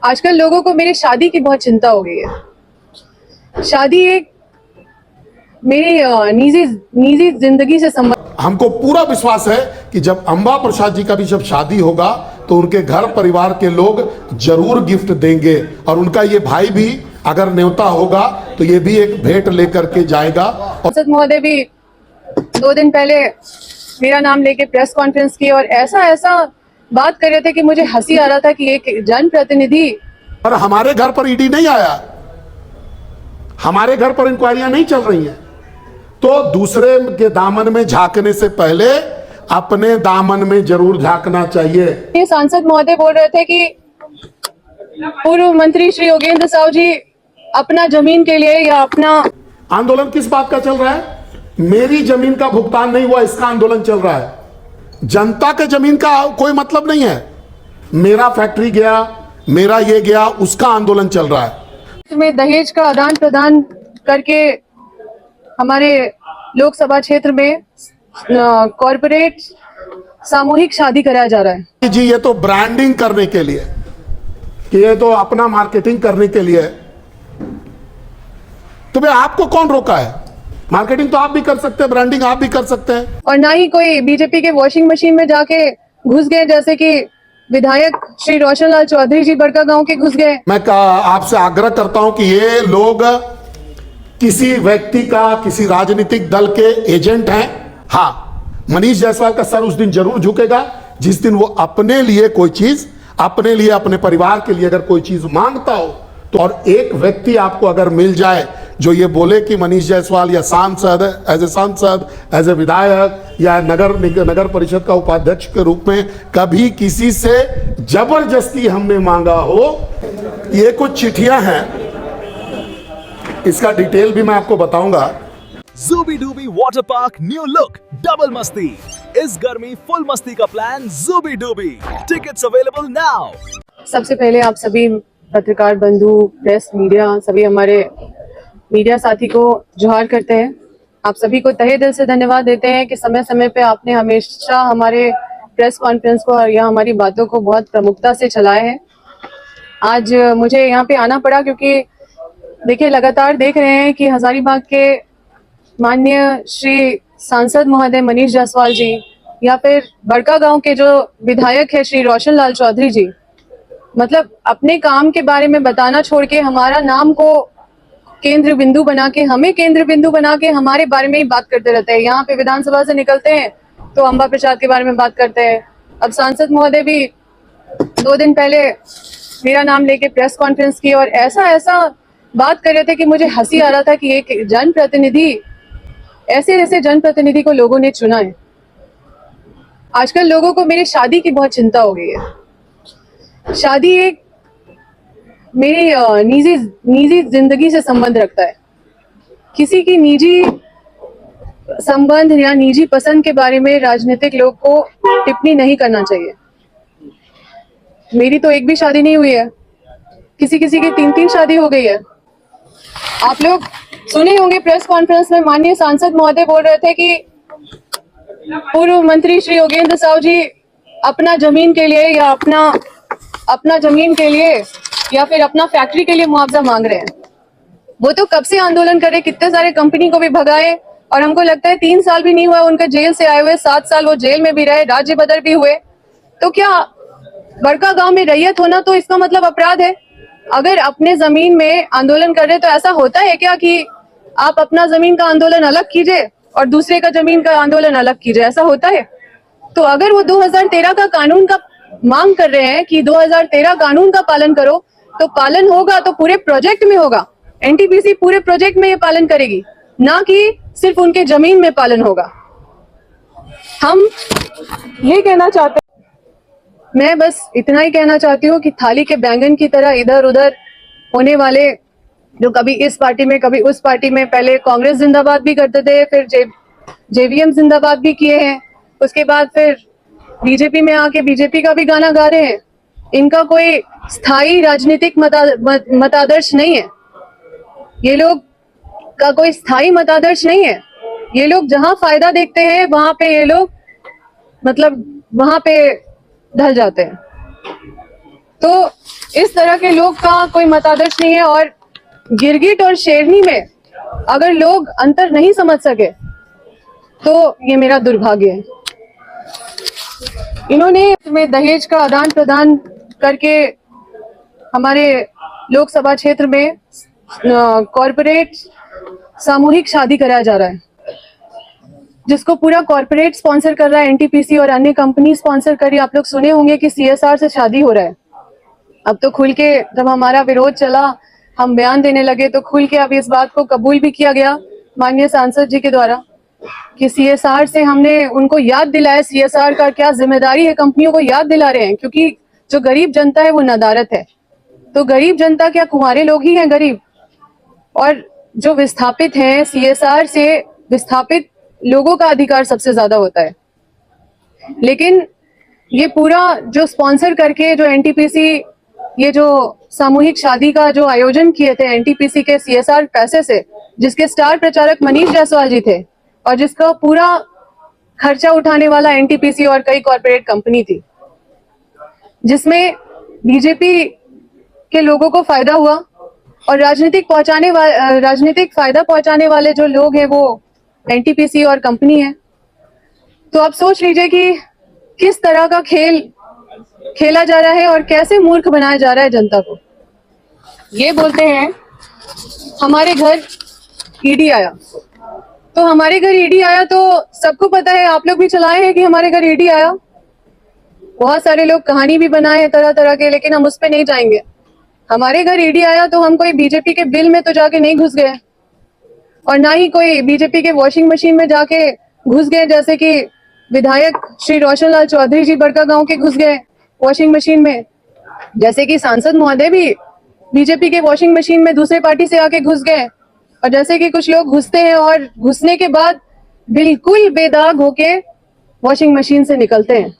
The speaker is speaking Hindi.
आजकल लोगों को मेरी शादी की बहुत चिंता हो गई है। शादी एक मेरी निजी निजी जिंदगी से संबंध। हमको पूरा विश्वास है कि जब अम्बा प्रसाद जी का भी जब शादी होगा तो उनके घर परिवार के लोग जरूर गिफ्ट देंगे, और उनका ये भाई भी अगर न्योता होगा तो ये भी एक भेंट लेकर के जाएगा। सांसद महोदय भी 2 दिन पहले मेरा नाम लेके प्रेस कॉन्फ्रेंस की और ऐसा बात कर रहे थे कि मुझे हंसी आ रहा था कि एक जनप्रतिनिधि। पर हमारे घर पर ईडी नहीं आया, हमारे घर पर इंक्वायरियां नहीं चल रही हैं, तो दूसरे के दामन में झांकने से पहले अपने दामन में जरूर झांकना चाहिए। ये सांसद महोदय बोल रहे थे कि पूर्व मंत्री श्री योगेंद्र साहु जी अपना जमीन के लिए या अपना आंदोलन किस बात का चल रहा है? मेरी जमीन का भुगतान नहीं हुआ इसका आंदोलन चल रहा है। जनता के जमीन का कोई मतलब नहीं है। मेरा फैक्ट्री गया, मेरा ये गया, उसका आंदोलन चल रहा है। में दहेज का आदान प्रदान करके हमारे लोकसभा क्षेत्र में कॉर्पोरेट सामूहिक शादी कराया जा रहा है। जी ये तो ब्रांडिंग करने के लिए, कि ये तो अपना मार्केटिंग करने के लिए। तो भाई आपको कौन रोका है? मार्केटिंग तो आप भी कर सकते हैं, ब्रांडिंग आप भी कर सकते हैं। और ना ही कोई बीजेपी के वॉशिंग मशीन में जाके घुस गए, जैसे कि विधायक श्री रोशन लाल चौधरी जी बड़कागांव के घुस गए। मैं आपसे आग्रह करता हूं कि ये लोग किसी व्यक्ति का, किसी राजनीतिक दल के एजेंट हैं। हाँ, मनीष जायसवाल का सर उस दिन जरूर झुकेगा जिस दिन वो अपने लिए कोई चीज, अपने लिए, अपने परिवार के लिए अगर कोई चीज मांगता हो तो। और एक व्यक्ति आपको अगर मिल जाए जो ये बोले कि मनीष जायसवाल या सांसद, एज ए विधायक या नगर परिषद का उपाध्यक्ष के रूप में कभी किसी से जबरदस्ती हमने मांगा हो। ये कुछ चिट्ठियां हैं, इसका डिटेल भी मैं आपको बताऊंगा। ज़ूबी डूबी water park new look double मस्ती, इस गर्मी फुल मस्ती का प्लान ज़ूबी डूबी। Tickets available now. सबसे पहले आप सभी पत्रकार बंधु, प्रेस मीडिया, सभी हमारे मीडिया साथी को जोहार करते हैं। आप सभी को तहे दिल से धन्यवाद देते हैं कि समय समय पे आपने हमेशा हमारे प्रेस कॉन्फ्रेंस को या हमारी बातों को बहुत प्रमुखता से चलाया है। आज मुझे यहाँ पे आना पड़ा क्योंकि देखिए, लगातार देख रहे हैं कि हजारीबाग के माननीय श्री सांसद महोदय मनीष जायसवाल जी या फिर बड़कागांव के जो विधायक है श्री रोशन लाल चौधरी जी, मतलब अपने काम के बारे में बताना छोड़ के हमारा नाम को केंद्र बिंदु बना के, हमें केंद्र बिंदु बना के हमारे बारे में ही बात करते रहते हैं। यहाँ पे विधानसभा से निकलते हैं तो अम्बा प्रसाद के बारे में बात करते हैं। अब सांसद महोदय भी 2 दिन पहले मेरा नाम लेके प्रेस कॉन्फ्रेंस की और ऐसा बात कर रहे थे कि मुझे हंसी आ रहा था कि एक जनप्रतिनिधि, ऐसे जनप्रतिनिधि को लोगों ने चुना है। आजकल लोगों को मेरी शादी की बहुत चिंता हो गई है। शादी एक मेरी निजी जिंदगी से संबंध रखता है। किसी की निजी संबंध या निजी पसंद के बारे में राजनीतिक लोग को टिप्पणी नहीं करना चाहिए। मेरी तो एक भी शादी नहीं हुई है, किसी की 3 शादी हो गई है। आप लोग सुने होंगे प्रेस कॉन्फ्रेंस में माननीय सांसद महोदय बोल रहे थे कि पूर्व मंत्री श्री योगेंद्र साहु जी अपना जमीन के लिए या अपना जमीन के लिए या फिर अपना फैक्ट्री के लिए मुआवजा मांग रहे हैं। वो तो कब से आंदोलन कर रहे, कितने सारे कंपनी को भी भगाए और हमको लगता है 3 साल भी नहीं हुआ उनका जेल से आए हुए, 7 साल वो जेल में भी रहे, राज्य बदल भी हुए। तो क्या बड़कागांव में रैयत होना तो इसका मतलब अपराध है? अगर अपने जमीन में आंदोलन कर रहे तो ऐसा होता है क्या कि आप अपना जमीन का आंदोलन अलग कीजिए और दूसरे का जमीन का आंदोलन अलग कीजिए? ऐसा होता है? तो अगर वो 2013 का कानून का मांग कर रहे हैं कि 2013 कानून का पालन करो, तो पालन होगा तो पूरे प्रोजेक्ट में होगा। एनटीपीसी पूरे प्रोजेक्ट में ये पालन करेगी, ना कि सिर्फ उनके जमीन में पालन होगा। हम ये कहना चाहते हैं, मैं बस इतना ही कहना चाहती हूँ कि थाली के बैंगन की तरह इधर उधर होने वाले, जो कभी इस पार्टी में कभी उस पार्टी में, पहले कांग्रेस जिंदाबाद भी करते थे, फिर जेवीएम जिंदाबाद भी किए हैं, उसके बाद फिर बीजेपी में आके बीजेपी का भी गाना गा रहे हैं। इनका कोई स्थायी राजनीतिक मतादर्श नहीं है। ये लोग का कोई स्थायी मतादर्श नहीं है। ये लोग जहां फायदा देखते हैं वहां पे ये लोग मतलब वहां पे ढल जाते हैं। तो इस तरह के लोग का कोई मतादर्श नहीं है। और गिरगिट और शेरनी में अगर लोग अंतर नहीं समझ सके तो ये मेरा दुर्भाग्य है। इन्होंने में दहेज का आदान प्रदान करके हमारे लोकसभा क्षेत्र में कॉरपोरेट सामूहिक शादी कराया जा रहा है, जिसको पूरा कॉरपोरेट स्पॉन्सर कर रहा है, एनटीपीसी और अन्य कंपनी स्पॉन्सर कर रही है। आप लोग सुने होंगे कि सीएसआर से शादी हो रहा है। अब तो खुल के, जब हमारा विरोध चला, हम बयान देने लगे, तो खुल के अब इस बात को कबूल भी किया गया माननीय सांसद जी के द्वारा कि सीएसआर से हमने उनको याद दिलाया सीएसआर का क्या जिम्मेदारी है, कंपनियों को याद दिला रहे हैं। क्योंकि जो गरीब जनता है वो नदारत है। तो गरीब जनता क्या कुंवारे लोग ही हैं गरीब? और जो विस्थापित हैं, सीएसआर से विस्थापित लोगों का अधिकार सबसे ज्यादा होता है। लेकिन ये पूरा जो स्पॉन्सर करके जो एनटीपीसी ये जो सामूहिक शादी का जो आयोजन किए थे एनटीपीसी के सीएसआर पैसे से, जिसके स्टार प्रचारक मनीष जायसवाल जी थे और जिसका पूरा खर्चा उठाने वाला एनटीपीसी और कई कॉर्पोरेट कंपनी थी, जिसमें बीजेपी के लोगों को फायदा हुआ और राजनीतिक फायदा पहुंचाने वाले जो लोग हैं वो एनटीपीसी और कंपनी है। तो आप सोच लीजिए कि किस तरह का खेल खेला जा रहा है और कैसे मूर्ख बनाया जा रहा है जनता को। ये बोलते हैं हमारे घर ईडी आया, तो हमारे घर ईडी आया तो सबको पता है, आप लोग भी चलाए हैं कि हमारे घर ईडी आया। बहुत सारे लोग कहानी भी बनाए हैं तरह तरह के, लेकिन हम उस पर नहीं जाएंगे। हमारे घर ईडी आया तो हम कोई बीजेपी के बिल में तो जाके नहीं घुस गए, और ना ही कोई बीजेपी के वॉशिंग मशीन में जाके घुस गए, जैसे कि विधायक श्री रोशन लाल चौधरी जी बड़कागांव के घुस गए वॉशिंग मशीन में, जैसे कि सांसद महोदय भी बीजेपी के वॉशिंग मशीन में दूसरे पार्टी से आके घुस गए, और जैसे कि कुछ लोग घुसते हैं और घुसने के बाद बिल्कुल बेदाग होके वॉशिंग मशीन से निकलते हैं।